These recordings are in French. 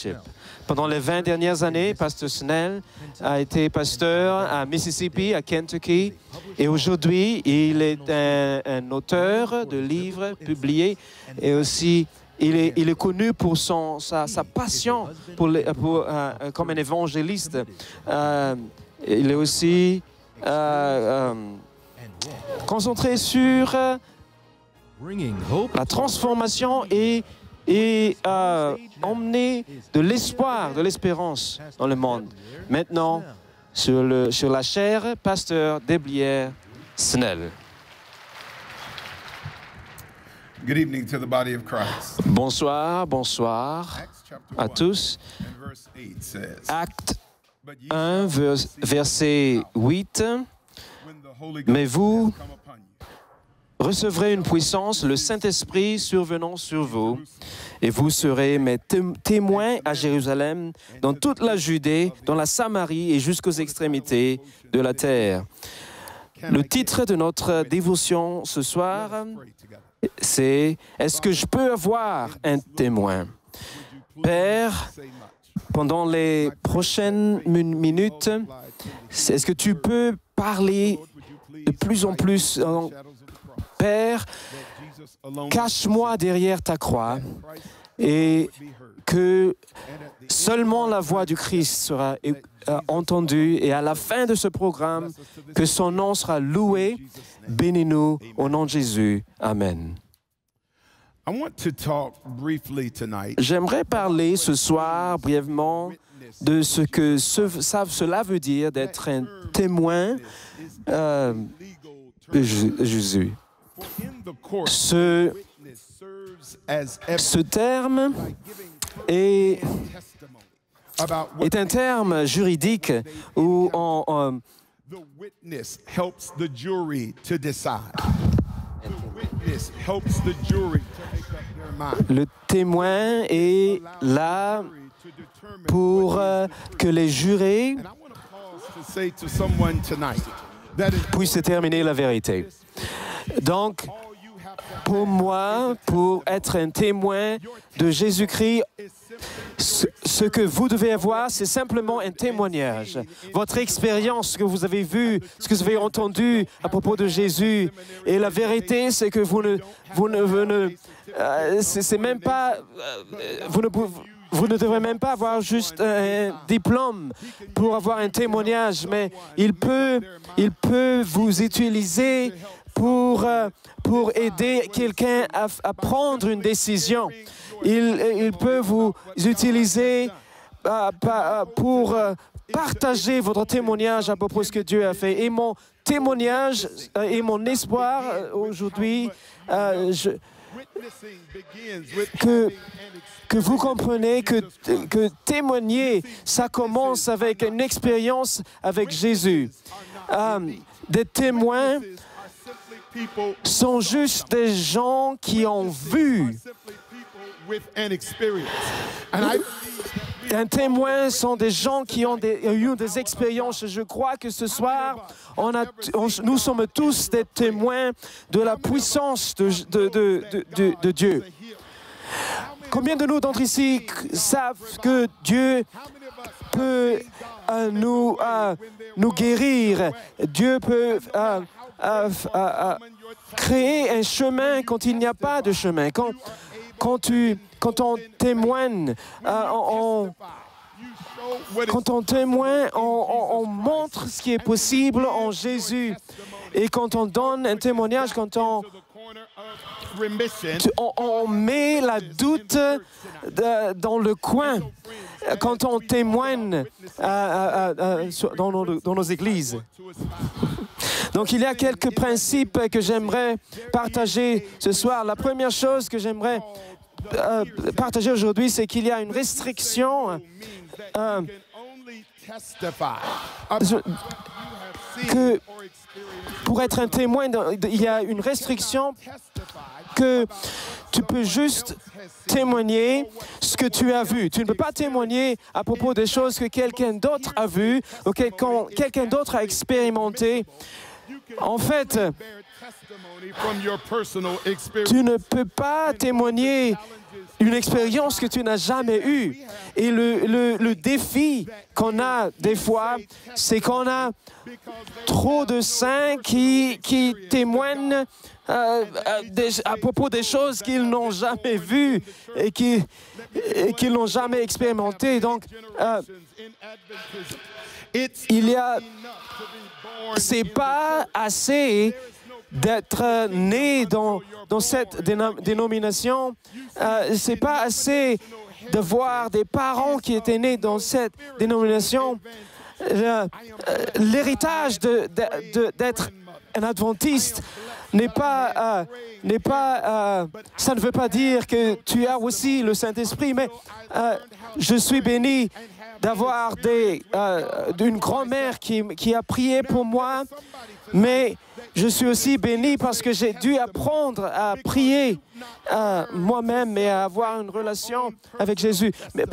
Leadership. Pendant les 20 dernières années, Pasteur Snell a été pasteur à Mississippi, à Kentucky, et aujourd'hui, il est un auteur de livres publiés et aussi il est connu pour sa passion comme un évangéliste. Il est aussi concentré sur la transformation et emmener de l'espoir, de l'espérance dans le monde. Maintenant, sur la chaire, pasteur Déblière Snell. Good evening to the body of Christ. Bonsoir à tous. Acte 1, verset 8. Mais vous recevrez une puissance, le Saint-Esprit survenant sur vous, et vous serez mes témoins à Jérusalem, dans toute la Judée, dans la Samarie et jusqu'aux extrémités de la terre. Le titre de notre dévotion ce soir, c'est « Est-ce que je peux avoir un témoin ?» Père, pendant les prochaines minutes, est-ce que tu peux parler de plus en plus? Père, cache-moi derrière ta croix et que seulement la voix du Christ sera entendue et à la fin de ce programme, que son nom sera loué. Bénis-nous au nom de Jésus. Amen. J'aimerais parler ce soir brièvement de ce que cela veut dire d'être un témoin de Jésus. Ce terme est un terme juridique où le témoin est là pour que les jurés puissent déterminer la vérité. Donc, pour moi, pour être un témoin de Jésus-Christ, ce que vous devez avoir, c'est simplement un témoignage. Votre expérience, ce que vous avez vu, ce que vous avez entendu à propos de Jésus. Et la vérité, c'est que vous ne devrez même pas avoir juste un diplôme pour avoir un témoignage, mais il peut vous utiliser pour aider quelqu'un à prendre une décision. Il peut vous utiliser pour partager votre témoignage à propos de ce que Dieu a fait. Et mon témoignage et mon espoir aujourd'hui, que vous comprenez que témoigner, ça commence avec une expérience avec Jésus. Des témoins sont juste des gens qui ont vu. Un témoin sont des gens qui ont eu des expériences. Je crois que ce soir, nous sommes tous des témoins de la puissance de Dieu. Combien de nous d'entre ici savent que Dieu peut nous guérir? Dieu peut créer un chemin quand il n'y a pas de chemin. Quand on témoigne, on montre ce qui est possible en Jésus. Et quand on donne un témoignage, quand on met la doute dans le coin, quand on témoigne dans nos églises. Donc, il y a quelques principes que j'aimerais partager ce soir. La première chose que j'aimerais partager aujourd'hui, c'est qu'il y a une restriction que pour être un témoin, il y a une restriction que tu peux juste témoigner ce que tu as vu. Tu ne peux pas témoigner à propos des choses que quelqu'un d'autre a vues ou quelqu'un d'autre a expérimenté. En fait, tu ne peux pas témoigner une expérience que tu n'as jamais eue. Et le défi qu'on a des fois, c'est qu'on a trop de saints qui témoignent à propos des choses qu'ils n'ont jamais vues et qu'ils n'ont jamais expérimentées. Donc, c'est pas assez d'être né dans cette dénomination. C'est pas assez de voir des parents qui étaient nés dans cette dénomination. L'héritage d'être un adventiste n'est pas, ça ne veut pas dire que tu as aussi le Saint-Esprit, mais je suis béni d'avoir une grand-mère qui a prié pour moi, mais je suis aussi béni parce que j'ai dû apprendre à prier moi-même et à avoir une relation avec Jésus. Mais,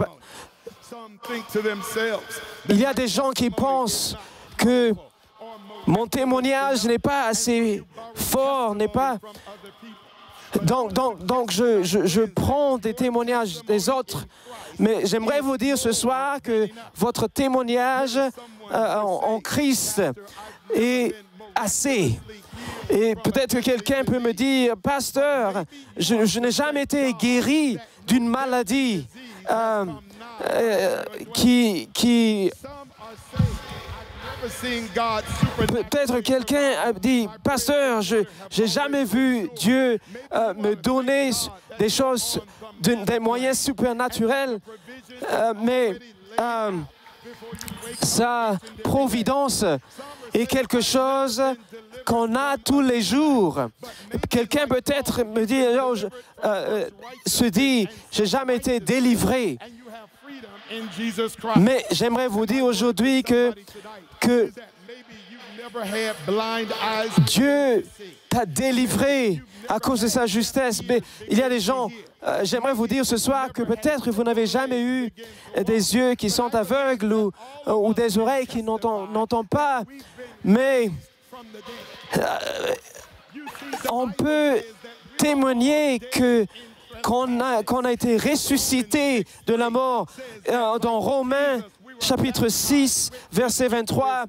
il y a des gens qui pensent que mon témoignage n'est pas assez fort, n'est pas... Donc je prends des témoignages des autres, mais j'aimerais vous dire ce soir que votre témoignage en Christ est assez. Et peut-être que quelqu'un peut me dire, pasteur, je n'ai jamais été guéri d'une maladie qui peut-être quelqu'un a dit, pasteur, je n'ai jamais vu Dieu me donner des choses, des moyens supernaturels, mais sa providence est quelque chose qu'on a tous les jours. Quelqu'un peut-être me dit, se dit, j'ai jamais été délivré. Mais j'aimerais vous dire aujourd'hui que Dieu t'a délivré à cause de sa justesse. Mais il y a des gens, j'aimerais vous dire ce soir que peut-être vous n'avez jamais eu des yeux qui sont aveugles ou des oreilles qui n'entendent pas, mais on peut témoigner qu'on a été ressuscité de la mort. Dans Romains, chapitre 6, verset 23,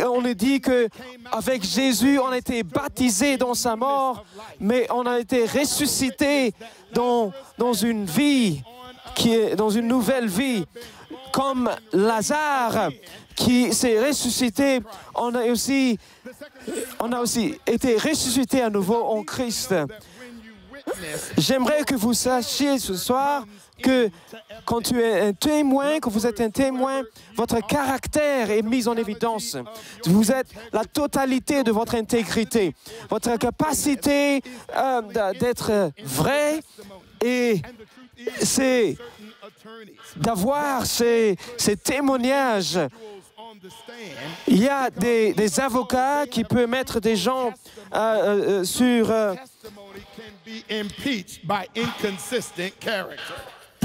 on est dit qu'avec Jésus, on a été baptisé dans sa mort, mais on a été ressuscité dans une vie, dans une nouvelle vie. Comme Lazare qui s'est ressuscité, on a aussi été ressuscité à nouveau en Christ. J'aimerais que vous sachiez ce soir que quand tu es un témoin, que vous êtes un témoin, votre caractère est mis en évidence. Vous êtes la totalité de votre intégrité, votre capacité d'être vrai, et c'est d'avoir ces témoignages. Il y a des avocats qui peuvent mettre des gens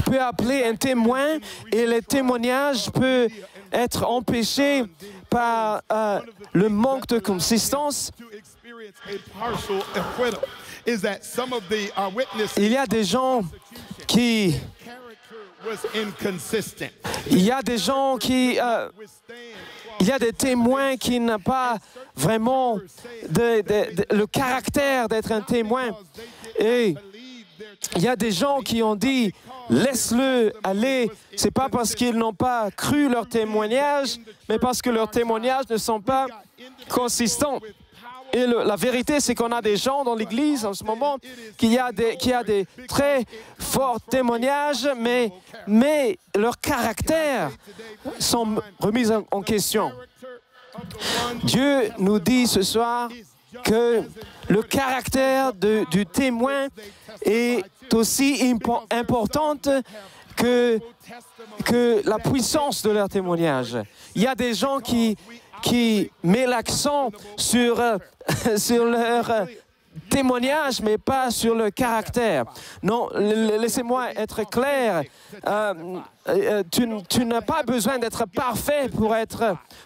peut appeler un témoin et le témoignage peut être empêché par le manque de consistance. Il y a des gens qui... Il y a des gens qui... il y a des témoins qui n'ont pas vraiment le caractère d'être un témoin. Et il y a des gens qui ont dit, laisse-le aller. C'est pas parce qu'ils n'ont pas cru leur témoignage, mais parce que leurs témoignages ne sont pas consistants. Et la vérité, c'est qu'on a des gens dans l'Église en ce moment qui a des très forts témoignages, mais leurs caractères sont remis en question. Dieu nous dit ce soir que le caractère du témoin est aussi importante que la puissance de leur témoignage. Il y a des gens qui mettent l'accent sur leur témoignage, mais pas sur le caractère. Non, laissez-moi être clair. Tu n'as pas besoin d'être parfait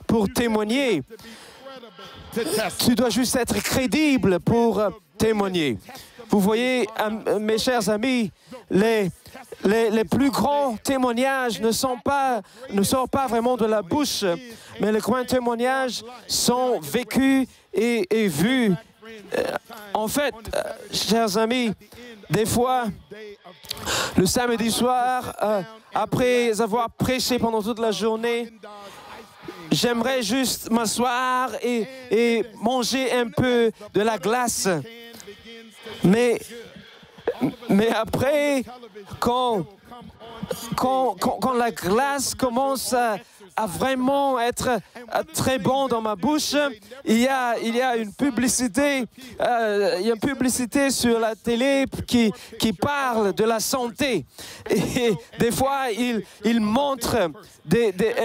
pour témoigner. Tu dois juste être crédible pour témoigner. Vous voyez, mes chers amis, les plus grands témoignages ne sortent pas vraiment de la bouche, mais les grands témoignages sont vécus et vus. En fait, chers amis, des fois, le samedi soir, après avoir prêché pendant toute la journée, j'aimerais juste m'asseoir et manger un peu de la glace. Mais après, quand la glace commence à vraiment être très bon dans ma bouche, il y a une publicité, sur la télé qui parle de la santé. Et des fois, il montre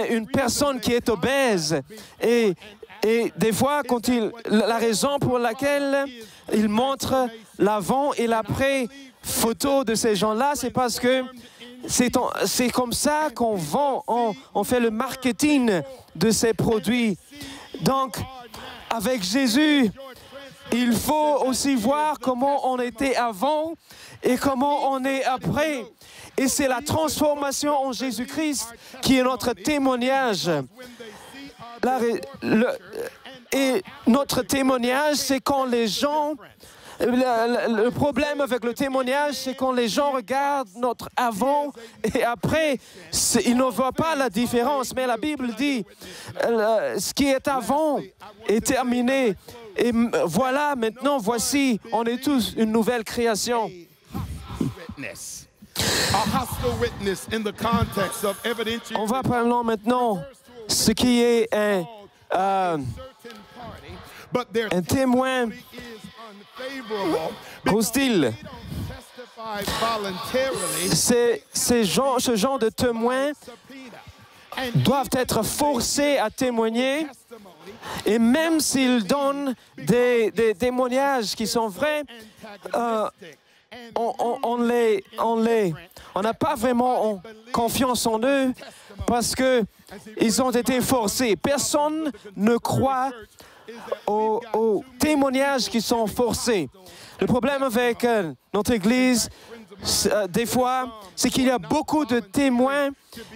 une personne qui est obèse. Et des fois, la raison pour laquelle il montre l'avant et l'après photo de ces gens-là, c'est parce que c'est comme ça qu'on vend, on fait le marketing de ces produits. Donc, avec Jésus, il faut aussi voir comment on était avant et comment on est après. Et c'est la transformation en Jésus-Christ qui est notre témoignage. Et notre témoignage, c'est quand les gens... Le problème avec le témoignage, c'est quand les gens regardent notre avant et après, ils ne voient pas la différence. Mais la Bible dit, ce qui est avant est terminé. Et voilà, maintenant, voici, on est tous une nouvelle création. On va parler maintenant ce qui est un témoin hostile. Ce genre de témoins doivent être forcés à témoigner, et même s'ils donnent des témoignages qui sont vrais, on n'a pas vraiment confiance en eux parce qu'ils ont été forcés. Personne ne croit aux témoignages qui sont forcés. Le problème avec notre Église, des fois, c'est qu'il y a beaucoup de témoins,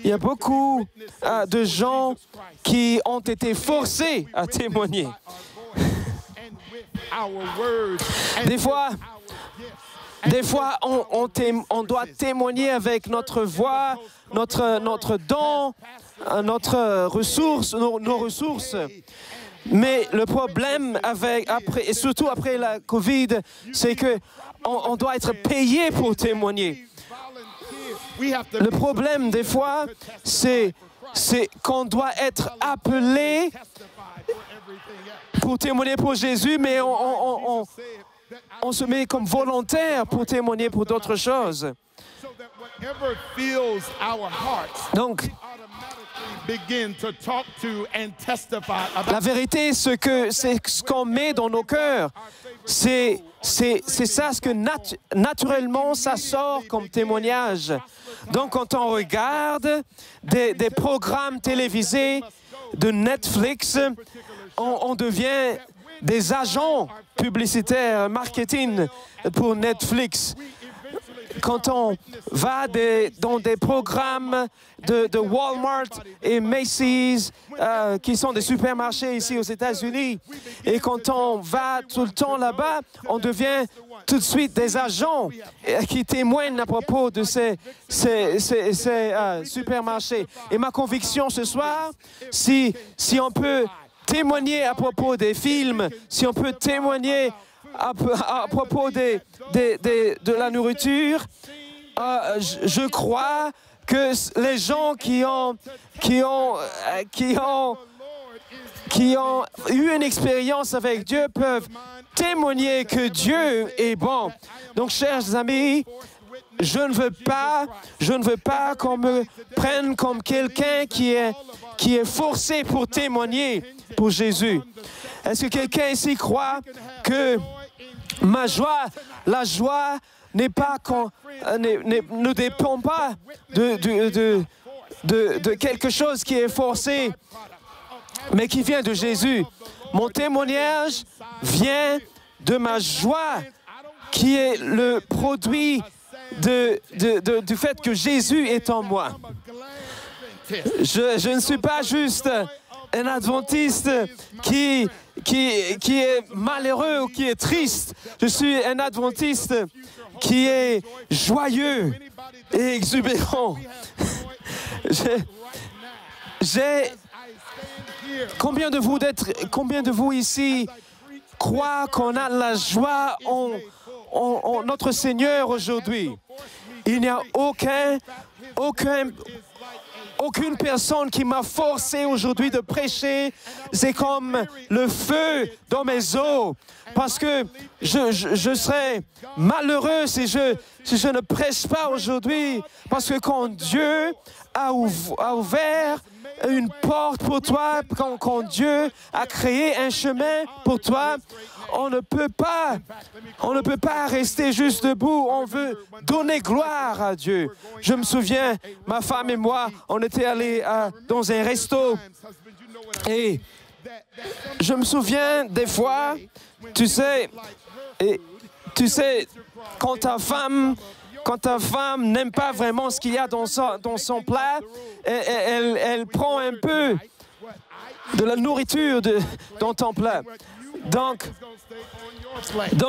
il y a beaucoup de gens qui ont été forcés à témoigner. Des fois, on doit témoigner avec notre voix, notre don, notre ressource, nos ressources. Mais le problème et surtout après la COVID, c'est qu'on doit être payé pour témoigner. Le problème des fois, c'est qu'on doit être appelé pour témoigner pour Jésus, mais on se met comme volontaire pour témoigner pour d'autres choses. Donc, la vérité, c'est ce qu'on met dans nos cœurs. C'est ça ce que naturellement ça sort comme témoignage. Donc, quand on regarde des programmes télévisés de Netflix, on devient des agents publicitaires, marketing pour Netflix. Quand on va dans des programmes de Walmart et Macy's, qui sont des supermarchés ici aux États-Unis, et quand on va tout le temps là-bas, on devient tout de suite des agents qui témoignent à propos de ces supermarchés. Et ma conviction ce soir, si on peut témoigner à propos des films, si on peut témoigner à propos de la nourriture, je crois que les gens qui ont eu une expérience avec Dieu peuvent témoigner que Dieu est bon. Donc, chers amis, je ne veux pas qu'on me prenne comme quelqu'un qui est forcé pour témoigner pour Jésus. Est-ce que quelqu'un ici croit que la joie ne dépend pas de quelque chose qui est forcé, mais qui vient de Jésus? Mon témoignage vient de ma joie, qui est le produit du fait que Jésus est en moi. Je ne suis pas juste un adventiste qui est malheureux ou qui est triste. Je suis un adventiste qui est joyeux et exubérant. Combien de vous ici croient qu'on a la joie en notre Seigneur aujourd'hui? Il n'y a aucune personne qui m'a forcé aujourd'hui de prêcher. C'est comme le feu dans mes os. Parce que je serais malheureux si je ne prêche pas aujourd'hui. Parce que quand Dieu a ouvert une porte pour toi, quand Dieu a créé un chemin pour toi, on ne peut pas rester juste debout. On veut donner gloire à Dieu. Je me souviens, ma femme et moi, on était allés dans un resto. Et je me souviens des fois, tu sais, quand ta femme n'aime pas vraiment ce qu'il y a dans son plat, elle prend un peu de la nourriture dans ton plat. Donc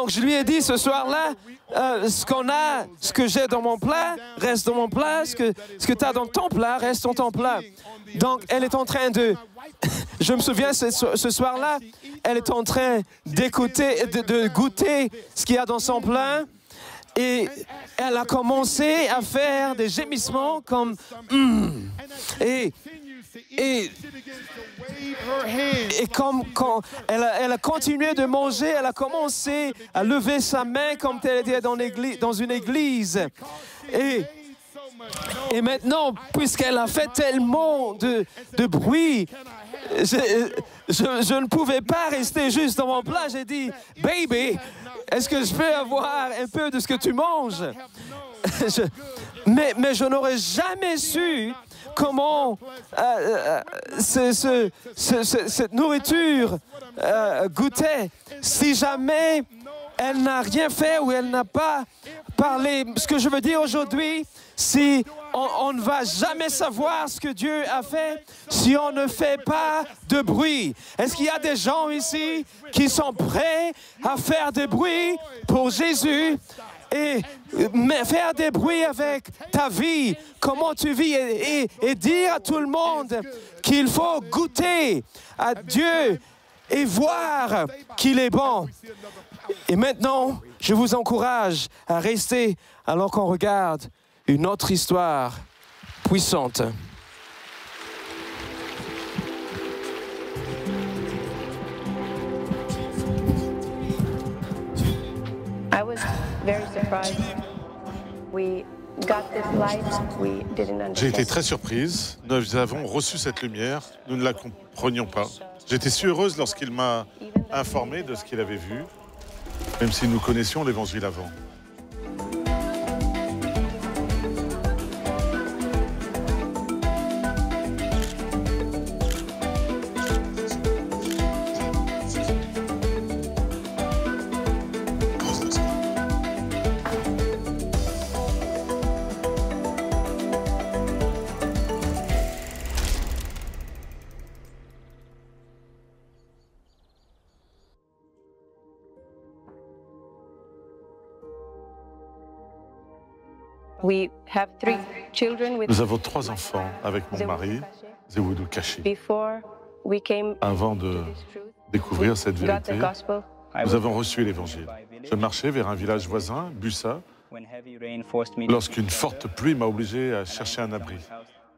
je lui ai dit ce soir-là, ce que j'ai dans mon plat reste dans mon plat, ce que tu as dans ton plat reste dans ton plat. Donc elle est en train de... Je me souviens ce soir-là, elle est en train de goûter ce qu'il y a dans son plat. Et elle a commencé à faire des gémissements comme et comme quand elle a continué de manger, elle a commencé à lever sa main comme elle était dans une église. Et maintenant, puisqu'elle a fait tellement de bruit, je ne pouvais pas rester juste dans mon plat. J'ai dit, « Baby, est-ce que je peux avoir un peu de ce que tu manges? » mais je n'aurais jamais su comment cette nourriture goûtait si jamais elle n'a rien fait ou elle n'a pas parlé. Ce que je veux dire aujourd'hui, si on ne va jamais savoir ce que Dieu a fait si on ne fait pas de bruit. Est-ce qu'il y a des gens ici qui sont prêts à faire des bruits pour Jésus et faire des bruits avec ta vie, comment tu vis et dire à tout le monde qu'il faut goûter à Dieu et voir qu'il est bon. Et maintenant, je vous encourage à rester alors qu'on regarde une autre histoire puissante. I was very surprised. We got this light. We didn't understand. J'ai été très surprise. Nous avons reçu cette lumière. Nous ne la comprenions pas. J'étais si heureuse lorsqu'il m'a informé de ce qu'il avait vu, même si nous connaissions l'Évangile avant. We have 3 children with Nous avons 3 enfants avec mon mari, Zewudou Kashi. Before we came Avant de découvrir cette vérité, nous avons reçu l'Évangile. Je marchais vers un village voisin, Bussa, lorsqu'une forte pluie m'a obligé à chercher un abri.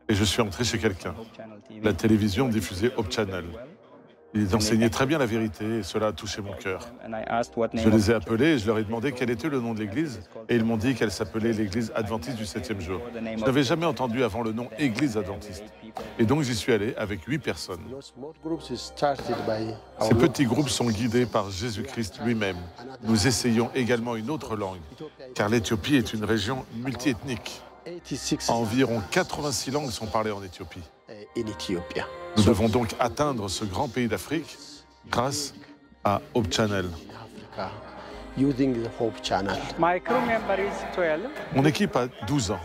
Et je suis entré chez quelqu'un. La télévision diffusait Hope Channel. Ils enseignaient très bien la vérité et cela a touché mon cœur. Je les ai appelés et je leur ai demandé quel était le nom de l'église et ils m'ont dit qu'elle s'appelait l'église adventiste du 7e jour. Je n'avais jamais entendu avant le nom église adventiste. Et donc j'y suis allé avec 8 personnes. Ces petits groupes sont guidés par Jésus-Christ lui-même. Nous essayons également une autre langue, car l'Éthiopie est une région multiethnique. Environ 86 langues sont parlées en Éthiopie. Nous devons donc atteindre ce grand pays d'Afrique grâce à Hope Channel. Mon équipe a 12 ans,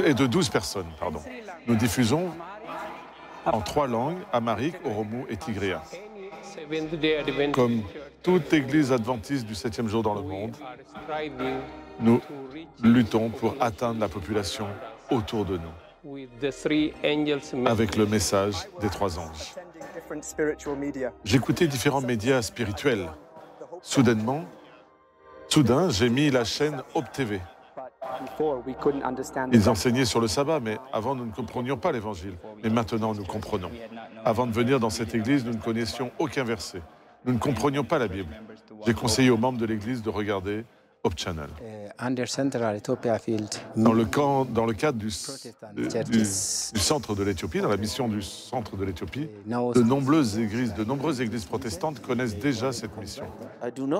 et de 12 personnes, pardon. Nous diffusons en 3 langues, amharique, oromo et tigréen. Comme toute église adventiste du 7e jour dans le monde, nous luttons pour atteindre la population autour de nous, avec le message des 3 anges. J'écoutais différents médias spirituels. Soudain, j'ai mis la chaîne Hope TV. Ils enseignaient sur le sabbat, mais avant, nous ne comprenions pas l'Évangile. Mais maintenant, nous comprenons. Avant de venir dans cette église, nous ne connaissions aucun verset. Nous ne comprenions pas la Bible. J'ai conseillé aux membres de l'église de regarder Hope Channel. Dans le cadre du centre de l'Éthiopie, dans la mission du centre de l'Éthiopie, de nombreuses églises protestantes connaissent déjà cette mission.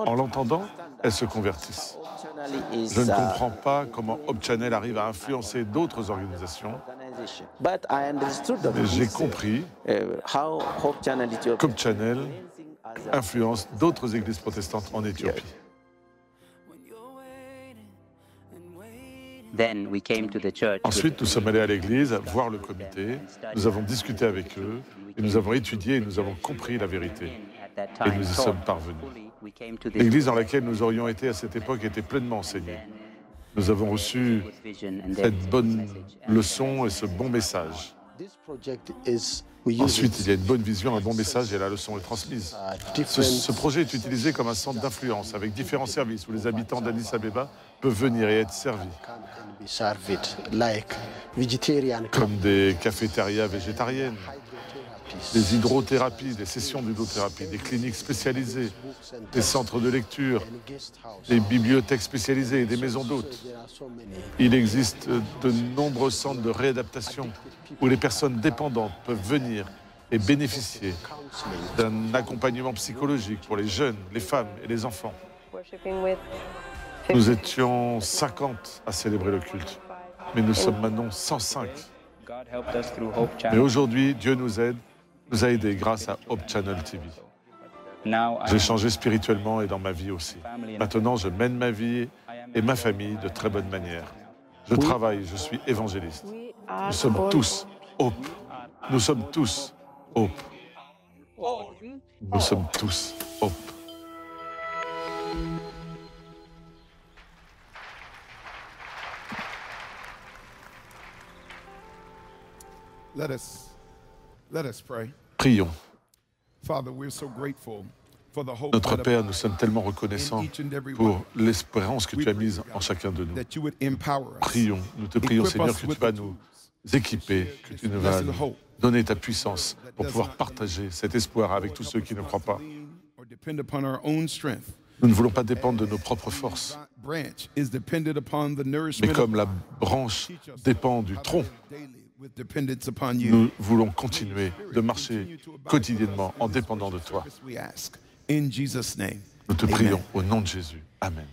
En l'entendant, elles se convertissent. Je ne comprends pas comment Hope Channel arrive à influencer d'autres organisations. Mais j'ai compris qu'Hope Channel influence d'autres églises protestantes en Éthiopie. Ensuite, nous sommes allés à l'église, voir le comité, nous avons discuté avec eux, et nous avons étudié et nous avons compris la vérité. Et nous y sommes parvenus. L'église dans laquelle nous aurions été à cette époque était pleinement enseignée. Nous avons reçu cette bonne leçon et ce bon message. Ensuite, il y a une bonne vision, un bon message et la leçon est transmise. Ce projet est utilisé comme un centre d'influence avec différents services où les habitants d'Addis Abeba peuvent venir et être servis. Comme des cafétérias végétariennes, des hydrothérapies, des sessions d'hydrothérapie, des cliniques spécialisées, des centres de lecture, des bibliothèques spécialisées et des maisons d'hôtes. Il existe de nombreux centres de réadaptation où les personnes dépendantes peuvent venir et bénéficier d'un accompagnement psychologique pour les jeunes, les femmes et les enfants. Nous étions 50 à célébrer le culte, mais nous sommes maintenant 105. Mais aujourd'hui, Dieu nous a aidés grâce à Hope Channel TV. J'ai changé spirituellement et dans ma vie aussi. Maintenant, je mène ma vie et ma famille de très bonne manière. Je travaille, je suis évangéliste. Nous sommes tous Hope. Nous sommes tous Hope. Nous sommes tous Hope. Let us pray. Prions. Father, we're so grateful for the hope Notre Père, nous sommes tellement reconnaissants pour l'espérance que tu as mise en chacun de nous. Prions, nous te prions, Seigneur, que tu vas nous équiper, que tu nous vas nous donner ta puissance pour pouvoir partager cet espoir avec tous ceux qui ne croient pas. Nous ne voulons pas dépendre de nos propres forces, mais comme la branche dépend du tronc, nous voulons continuer de marcher quotidiennement en dépendant de toi. Nous te prions au nom de Jésus. Amen.